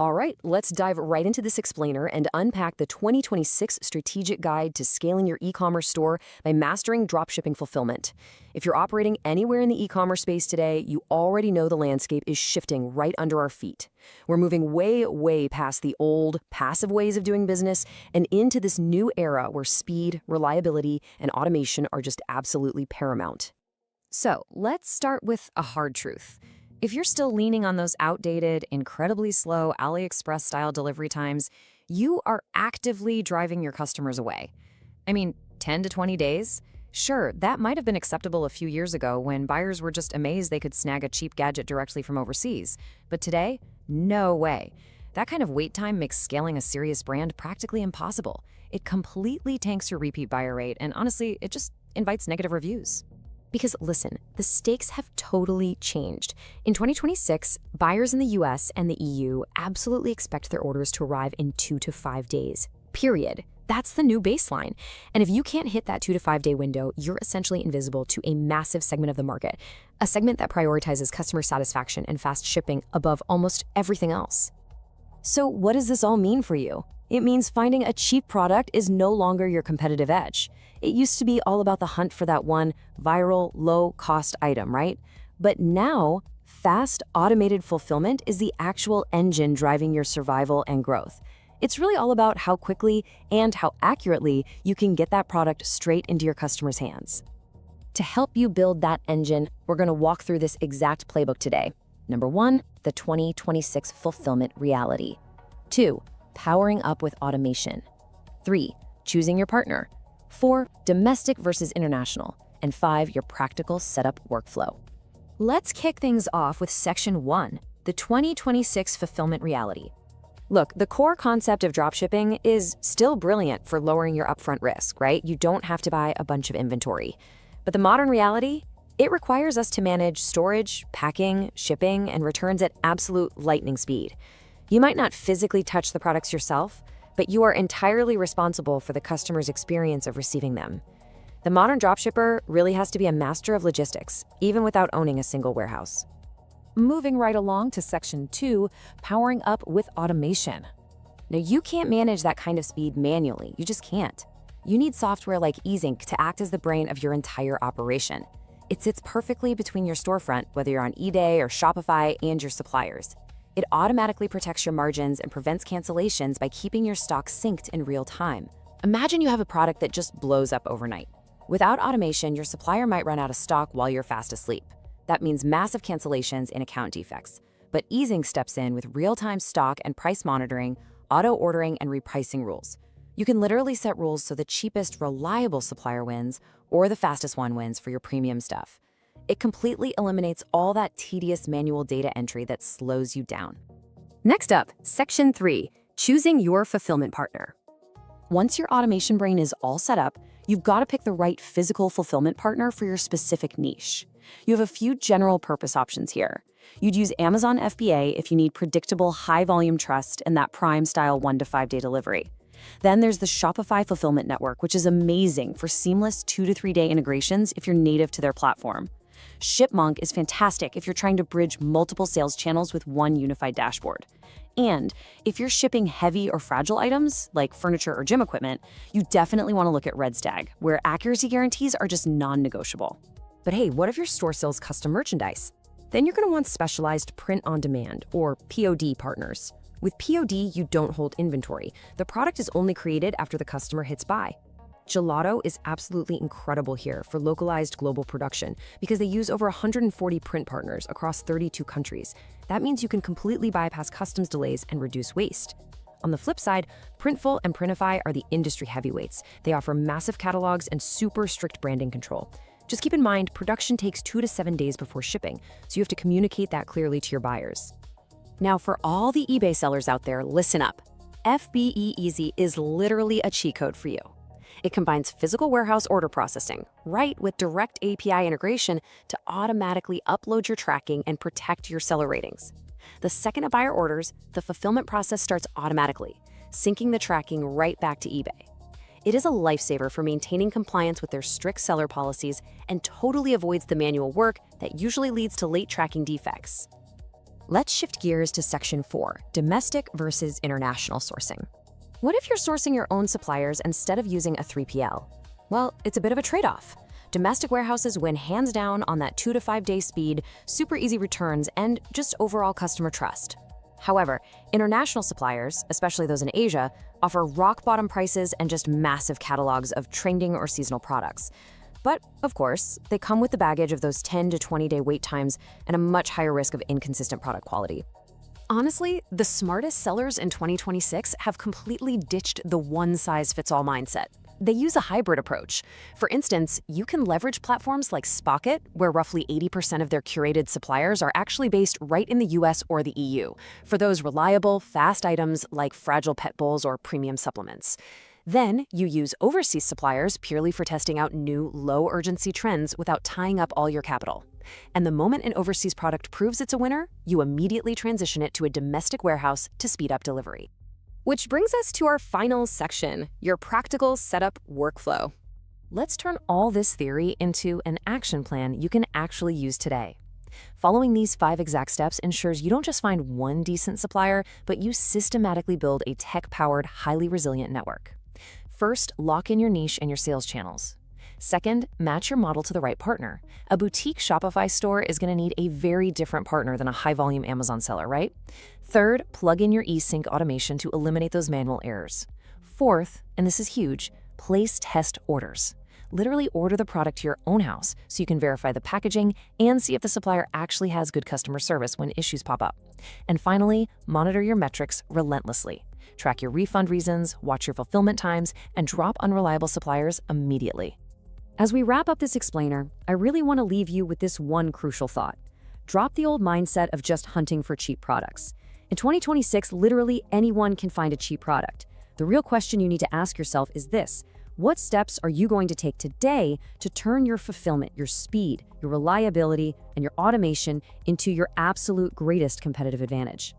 All right, let's dive right into this explainer and unpack the 2026 strategic guide to scaling your e-commerce store by mastering dropshipping fulfillment. If you're operating anywhere in the e-commerce space today, you already know the landscape is shifting right under our feet. We're moving way past the old, passive ways of doing business and into this new era where speed, reliability, and automation are just absolutely paramount. So, let's start with a hard truth. If you're still leaning on those outdated, incredibly slow AliExpress-style delivery times, you are actively driving your customers away. I mean, 10 to 20 days? Sure, that might have been acceptable a few years ago when buyers were just amazed they could snag a cheap gadget directly from overseas. But today, no way. That kind of wait time makes scaling a serious brand practically impossible. It completely tanks your repeat buyer rate, and honestly, it just invites negative reviews. Because listen, the stakes have totally changed. In 2026, buyers in the US and the EU absolutely expect their orders to arrive in 2 to 5 days. Period. That's the new baseline. And if you can't hit that 2 to 5 day window, you're essentially invisible to a massive segment of the market, a segment that prioritizes customer satisfaction and fast shipping above almost everything else. So what does this all mean for you? It means finding a cheap product is no longer your competitive edge. It used to be all about the hunt for that one viral, low-cost item, right? But now, fast, automated fulfillment is the actual engine driving your survival and growth. It's really all about how quickly and how accurately you can get that product straight into your customers' hands. To help you build that engine, we're going to walk through this exact playbook today. Number 1, the 2026 fulfillment reality. 2, powering up with automation. 3, choosing your partner. 4, domestic versus international. And 5, your practical setup workflow. Let's kick things off with Section 1, the 2026 fulfillment reality. Look, the core concept of dropshipping is still brilliant for lowering your upfront risk, right? You don't have to buy a bunch of inventory. But the modern reality? It requires us to manage storage, packing, shipping, and returns at absolute lightning speed. You might not physically touch the products yourself, but you are entirely responsible for the customer's experience of receiving them. The modern dropshipper really has to be a master of logistics, even without owning a single warehouse. Moving right along to Section 2, powering up with automation. Now, you can't manage that kind of speed manually. You just can't. You need software like eZinc to act as the brain of your entire operation. It sits perfectly between your storefront, whether you're on eBay or Shopify, and your suppliers. It automatically protects your margins and prevents cancellations by keeping your stock synced in real time. Imagine you have a product that just blows up overnight. Without automation, your supplier might run out of stock while you're fast asleep. That means massive cancellations and account defects. But eZinc steps in with real-time stock and price monitoring, auto-ordering, and repricing rules. You can literally set rules so the cheapest, reliable supplier wins, or the fastest one wins for your premium stuff. It completely eliminates all that tedious manual data entry that slows you down. Next up, Section 3, choosing your fulfillment partner. Once your automation brain is all set up, you've got to pick the right physical fulfillment partner for your specific niche. You have a few general purpose options here. You'd use Amazon FBA if you need predictable, high-volume trust and that Prime-style 1 to 5 day delivery. Then there's the Shopify Fulfillment Network, which is amazing for seamless 2 to 3 day integrations if you're native to their platform. ShipMonk is fantastic if you're trying to bridge multiple sales channels with one unified dashboard. And if you're shipping heavy or fragile items, like furniture or gym equipment, you definitely want to look at Redstag, where accuracy guarantees are just non-negotiable. But hey, what if your store sells custom merchandise? Then you're going to want specialized print-on-demand, or POD partners. With POD, you don't hold inventory. The product is only created after the customer hits buy. Gelato is absolutely incredible here for localized global production because they use over 140 print partners across 32 countries. That means you can completely bypass customs delays and reduce waste. On the flip side, Printful and Printify are the industry heavyweights. They offer massive catalogs and super strict branding control. Just keep in mind, production takes 2 to 7 days before shipping, so you have to communicate that clearly to your buyers. Now, for all the eBay sellers out there, listen up. FBE Easy is literally a cheat code for you. It combines physical warehouse order processing, right, with direct API integration to automatically upload your tracking and protect your seller ratings. The second a buyer orders, the fulfillment process starts automatically, syncing the tracking right back to eBay. It is a lifesaver for maintaining compliance with their strict seller policies and totally avoids the manual work that usually leads to late tracking defects. Let's shift gears to Section 4, domestic versus international sourcing. What if you're sourcing your own suppliers instead of using a 3PL? Well, it's a bit of a trade-off. Domestic warehouses win hands down on that 2 to 5 day speed, super easy returns, and just overall customer trust. However, international suppliers, especially those in Asia, offer rock-bottom prices and just massive catalogs of trending or seasonal products. But, of course, they come with the baggage of those 10 to 20-day wait times and a much higher risk of inconsistent product quality. Honestly, the smartest sellers in 2026 have completely ditched the one-size-fits-all mindset. They use a hybrid approach. For instance, you can leverage platforms like Spocket, where roughly 80% of their curated suppliers are actually based right in the US or the EU, for those reliable, fast items like fragile pet bowls or premium supplements. Then, you use overseas suppliers purely for testing out new, low-urgency trends without tying up all your capital. And the moment an overseas product proves it's a winner, you immediately transition it to a domestic warehouse to speed up delivery. Which brings us to our final section, your practical setup workflow. Let's turn all this theory into an action plan you can actually use today. Following these 5 exact steps ensures you don't just find one decent supplier, but you systematically build a tech-powered, highly resilient network. First, lock in your niche and your sales channels. Second, match your model to the right partner. A boutique Shopify store is going to need a very different partner than a high-volume Amazon seller, right? Third, plug in your eZinc automation to eliminate those manual errors. Fourth, and this is huge, place test orders. Literally order the product to your own house so you can verify the packaging and see if the supplier actually has good customer service when issues pop up. And finally, monitor your metrics relentlessly. Track your refund reasons, watch your fulfillment times, and drop unreliable suppliers immediately. As we wrap up this explainer, I really want to leave you with this one crucial thought. Drop the old mindset of just hunting for cheap products. In 2026, literally anyone can find a cheap product. The real question you need to ask yourself is this: what steps are you going to take today to turn your fulfillment, your speed, your reliability, and your automation into your absolute greatest competitive advantage?